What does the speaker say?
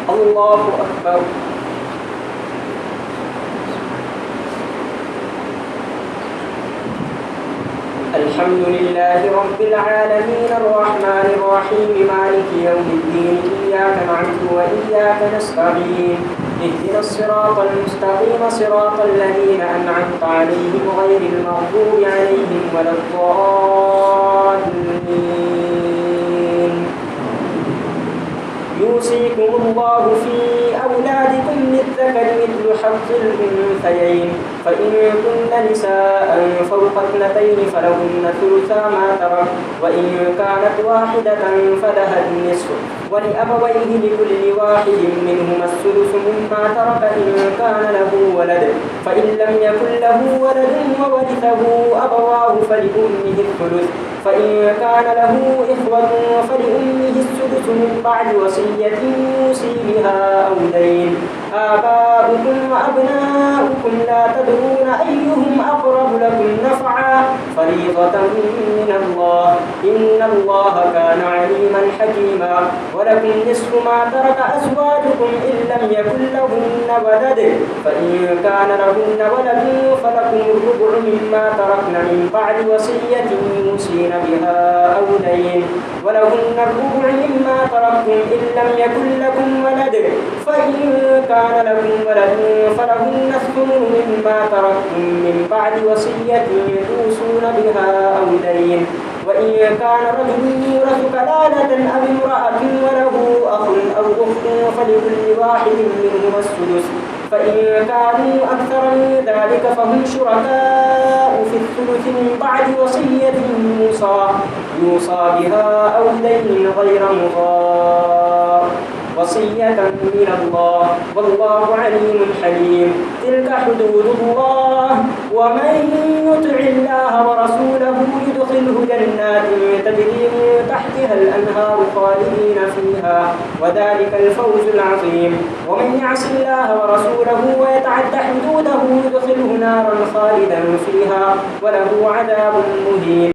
الله أكبر. الحمد لله رب العالمين الرحمن الرحيم مالك يوم الدين إياك نعبد وإياك نستعين اهدنا الصراط المستقيم صراط الذين أنعمت عليهم غير المغضوب عليهم ولا الضالين. يوصيكم الله في أولادكم للذكر مثل حظ الأنثيين فإن كن نساء فوق اثنتين فلهن ثلثا ما ترك وإن كانت واحدة فلها النصف ولأبويه لكل واحد منهما السدس مما ترك إن كان له ولد فإن لم يكن له ولد وورثه أبواه فلأمه الثلث فإن كان له إخوة فلأمه السدس من بعد وصية يوصي بها أو دين. آباؤكم وأبناؤكم لا تدرون أيهم أقرب لكم نفعا فريضة من الله إن الله كان عليما حكيما. ولكم نصف ما ترك أزواجكم إن لم يكن لهن ولد فإن كان لهن ولد فلكم الربع مما تركن من بعد وصية يوصين بها أو دين. ولهن الربع مما تركتم إن لم يكن لكم ولد فإن كان لكم ولد فلهن الثمن مما تركتم من بعد وصية توصون بها أو دين. وإن كان رجل يورث كلالة أو امرأة وله أخ أو أخت فلكل واحد منهما السدس فإن كانوا أكثر من ذلك فهم شركاء في الثلث من بعد وصية يوصى بها أو دين غير مضار وصية من الله والله عليم حليم. تلك حدود الله ومن يطع الله ورسوله يدخله جنات تجري من تحتها الأنهار خالدين فيها وذلك الفوز العظيم. ومن يعص الله ورسوله ويتعد حدوده يدخله نارا خالدا فيها وله عذاب مهين.